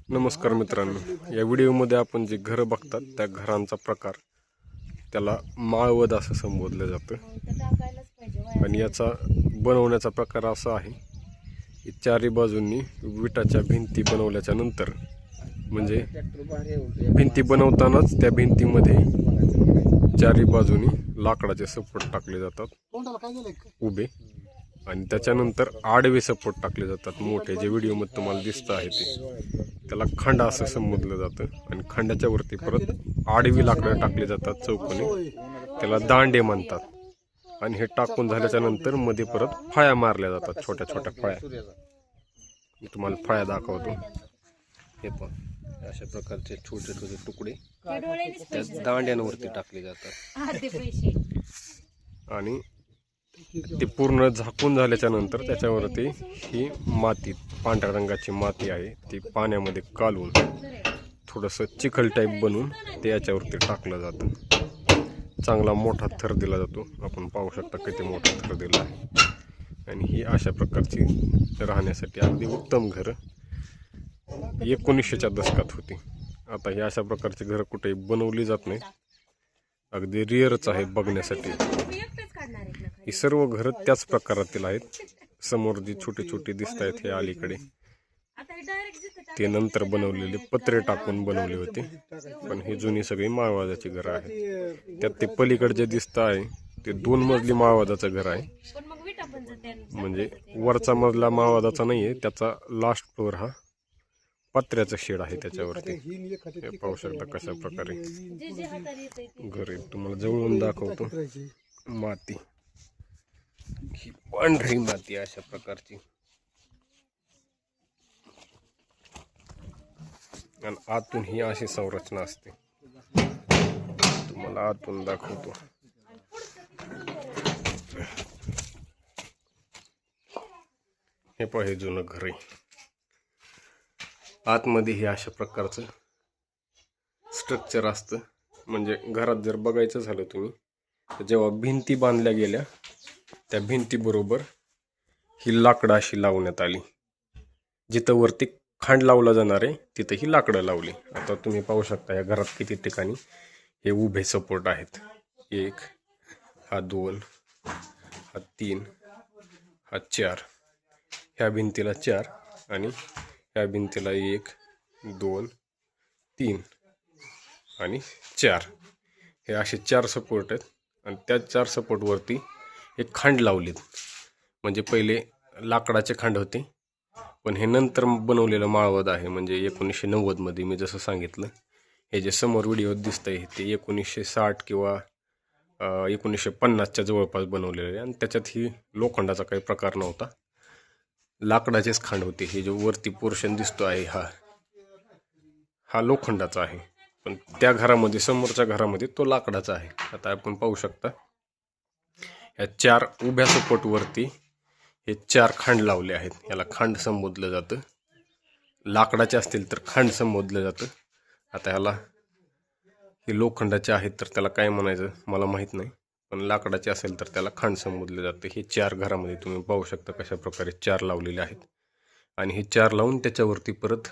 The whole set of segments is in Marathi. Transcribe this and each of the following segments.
नमस्कार मित्रांनो, या व्हिडिओमध्ये आपण जे घरं बघतात त्या घरांचा प्रकार, त्याला माळवद असं संबोधलं जातं. आणि याचा बनवण्याचा प्रकार असा आहे की चारी बाजूंनी विटाच्या भिंती बनवल्याच्या नंतर, म्हणजे भिंती बनवतानाच त्या भिंतीमध्ये चारी बाजूनी लाकडाचे सपोर्ट टाकले जातात उभे, आणि त्याच्यानंतर आडवे सपोर्ट टाकले जातात मोठे, जे व्हिडिओमध्ये तुम्हाला दिसत आहे ते. त्याला खांडा असं संबोधलं जातं. आणि खांड्याच्या वरती परत आडवी लाकडं टाकली जातात चौकोनी, त्याला दांडे म्हणतात. आणि हे टाकून झाल्याच्या नंतर मध्ये परत फळ्या मारल्या जातात, छोट्या छोट्या फळ्या. मी तुम्हाला फळ्या दाखवतो. हे पण अशा प्रकारचे छोटे छोटे तुकडे त्या दांड्यांवरती टाकले जातात. आणि ते पूर्ण झाकून झाल्याच्या नंतर त्याच्यावरती ही माती, पांढऱ्या रंगाची माती आहे, ती पाण्यामध्ये कालवून थोडंसं चिखल टाईप बनवून ते याच्यावरती टाकलं जातं. चांगला मोठा थर दिला जातो. आपण पाहू शकता किती मोठा थर दिला आहे. आणि ही अशा प्रकारची राहण्यासाठी अगदी उत्तम घरं 1900च्या दशकात होती. आता ही अशा प्रकारची घरं कुठेही बनवली जात नाही, अगदी रिअरच आहे बघण्यासाठी. ही सर्व घरं त्याच प्रकारातील आहेत. समोर जी छोटी छोटी दिसत आहेत हे अलीकडे ते नंतर बनवलेले पत्रे टाकून बनवले होते, पण ही जुनी सगळी माळवादाची घरं आहेत. त्यात ते पलीकडे जे दिसत आहे ते 2 मजली माळवादाचं घर आहे. म्हणजे वरचा मजला माळवादाचा नाहीये, त्याचा लास्ट फ्लोअर हा पत्र्याचं शेड आहे त्याच्यावरती. हे पाहू शकता कशा प्रकारे घर आहे. तुम्हाला जवळून दाखवतो. माती, ही पांढरी माती अशा प्रकारची. आणि आतून ही अशी संरचना असते. तुम्हाला आतून दाखवतो. हे पहा, हे जुनं घर आहे. आतमध्ये हे अशा प्रकारचं स्ट्रक्चर असतं. म्हणजे घरात जर बघायचं झालं तुम्ही, तर जेव्हा भिंती बांधल्या गेल्या त्या भिंतीबरोबर ही लाकडं अशी लावण्यात आली. जिथं वरती खांड लावला जाणार आहे तिथं ही लाकडं लावली. आता तुम्ही पाहू शकता या घरात किती ठिकाणी हे उभे सपोर्ट आहेत. 1, हा 2, हा 3, हा 4. ह्या भिंतीला 4 आणि ह्या भिंतीला 1, 2, 3 आणि 4. हे असे 4 सपोर्ट आहेत. आणि त्या 4 सपोर्टवरती एक खांड लावलीत. म्हणजे पहिले लाकडाचे खांड होते, पण हे नंतर बनवलेलं माळवद आहे. म्हणजे 1990 मध्ये मी जसं सांगितलं, हे जे समोर व्हिडिओ दिसतंय ते 1960 किंवा 1950च्या जवळपास बनवलेलं आहे. आणि त्याच्यात ही लोखंडाचा काही प्रकार नव्हता, लाकडाचेच खांड होते. हे जो वरती पोर्शन दिसतो आहे हा लोखंडाचा आहे, पण त्या घरामध्ये, समोरच्या घरामध्ये तो लाकडाचा आहे. आता आपण पाहू शकता या 4 उभ्या सपोर्टवरती हे 4 खांड लावले आहेत. याला खांड संबोधलं जातं. लाकडाचे असतील तर खांड संबोधलं जातं. आता ह्याला हे लोखंडाचे आहेत तर त्याला काय म्हणायचं मला माहीत नाही, पण लाकडाचे असेल तर त्याला खांड संबोधलं जातं. हे 4 घरामध्ये तुम्ही पाहू शकता कशा प्रकारे 4 लावलेले आहेत. आणि हे 4 लावून त्याच्यावरती परत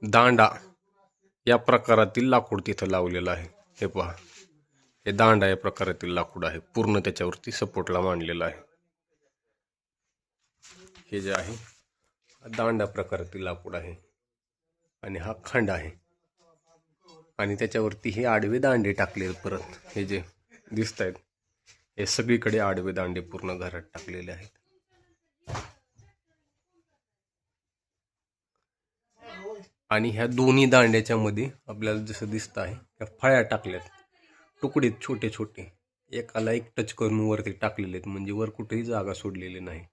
दांडा या प्रकारातील लाकूड तिथं लावलेलं आहे. हे पहा, हे दांडा या प्रकारातील लाकूड आहे, पूर्ण त्याच्यावरती सपोर्टला मांडलेलं आहे. हे जे आहे दांडा प्रकारातील लाकूड आहे. आणि हा खांड आहे. आणि त्याच्यावरती हे आडवे दांडे टाकले. परत हे जे दिसत आहेत हे सगळीकडे आडवे दांडे पूर्ण घरात टाकलेले आहेत. आणि ह्या दोन्ही दांड्याच्या मध्ये आपल्याला जसं दिसत आहे त्या फळ्या टाकल्यात, तुकडे छोटे छोटे, एकाला एक टच करून वरती टाकलेले आहेत, म्हणजे वर कुठेही जागा सोडलेली नाही.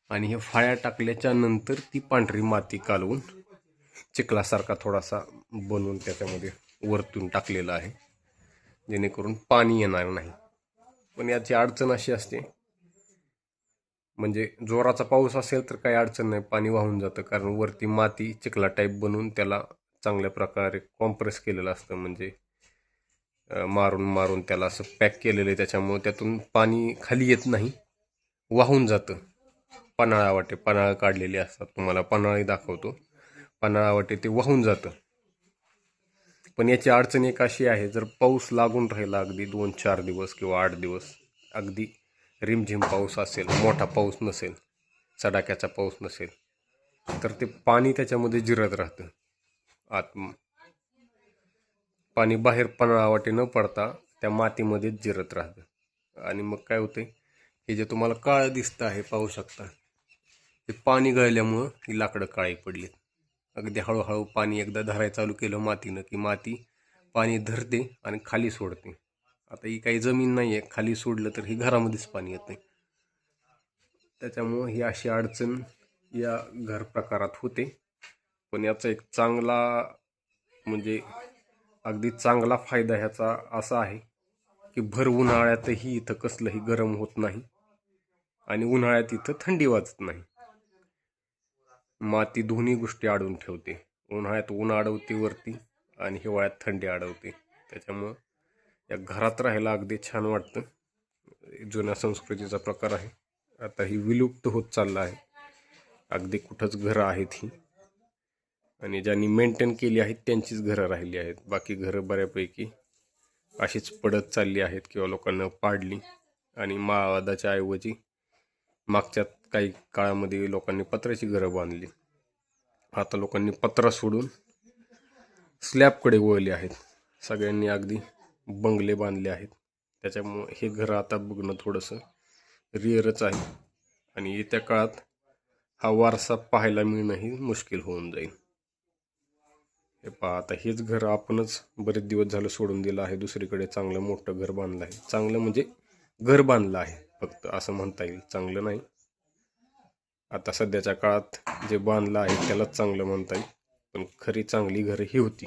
आणि हे फळ्या टाकल्याच्या नंतर ती पांढरी माती कालवून चिखलासारखा थोडासा बनवून त्याच्यामध्ये वरतून टाकलेला आहे, जेणेकरून पाणी येणार नाही. पण याची अडचण अशी असते, म्हणजे जोराचा पाऊस असेल तर काही अडचण नाही, पाणी वाहून जातं. कारण वरती माती चिखला टाईप बनवून त्याला चांगल्या प्रकारे कॉम्प्रेस केलेलं असतं, म्हणजे मारून मारून त्याला असं पॅक केलेलं आहे. त्याच्यामुळे त्यातून पाणी खाली येत नाही, वाहून जातं. पन्हाळा वाटे पन्हाळा काढलेले असतात. तुम्हाला पन्हाळी दाखवतो. पन्हाळा वाटे ते वाहून जातं. पण याची अडचण एक अशी आहे, जर पाऊस लागून राहिला अगदी 2-4 दिवस किंवा 8 दिवस अगदी रिमझिम पाऊस असेल, मोठा पाऊस नसेल, सडाक्याचा पाऊस नसेल, तर ते पाणी त्याच्यामध्ये जिरत राहतं. आत पाणी बाहेर पन्हाळा वाटे न पडता त्या मातीमध्येच जिरत राहतं. आणि मग काय होते, हे जे तुम्हाला काळं दिसतं आहे पाहू शकता, हे पाणी गळल्यामुळं ही लाकडं काळी पडली. अगदी हळूहळू पाणी एकदा धरायला चालू केलं मातीनं की माती पाणी धरते आणि खाली सोडते. आता ही काही जमीन नाही आहे, खाली सोडलं तर ही घरामध्येच पाणी येते. त्याच्यामुळं ही अशी अडचण या घर प्रकारात होते. पण याचा एक चांगला म्हणजे अगदी चांगला फायदा ह्याचा असा आहे की भर उन्हाळ्यातही इथं कसलंही गरम होत नाही आणि उन्हाळ्यात इथं थंडी वाजत नाही. माती दोन्ही गोष्टी अडवून ठेवते. उन्हाळ्यात ऊन अडवते वरती आणि हिवाळ्यात थंडी अडवते. त्याच्यामुळं या घरात राहायला अगदी छान वाटतं. जुन्या संस्कृतीचा प्रकार आहे. आता ही विलुप्त होत चालला आहे. अगदी कुठंच घरं आहेत ही, आणि ज्यांनी मेंटेन केली आहेत त्यांचीच घरं राहिली आहेत. बाकी घरं बऱ्यापैकी अशीच पडत चालली आहेत किंवा लोकांना पाडली. आणि माळवादाच्या ऐवजी मागच्या काही काळामध्ये लोकांनी पत्र्याची घरं बांधली. आता लोकांनी पत्रा सोडून स्लॅबकडे वळले आहेत. सगळ्यांनी अगदी बंगले बांधले आहेत. त्याच्यामुळं हे घरं आता बघणं थोडंसं रिअरच आहे. आणि येत्या काळात हा वारसा पाहायला मिळणंही मुश्किल होऊन जाईल. हे पहा, आता हेच घर आपणच बरेच दिवस झालं सोडून दिलं आहे. दुसरीकडे चांगलं मोठं घर बांधलं आहे. चांगलं म्हणजे घर बांधलं आहे फक्त, असं म्हणता येईल. चांगलं नाही, आता सध्याच्या काळात जे बांधलं आहे त्यालाच चांगलं म्हणता येईल. पण खरी चांगली घरं ही होती.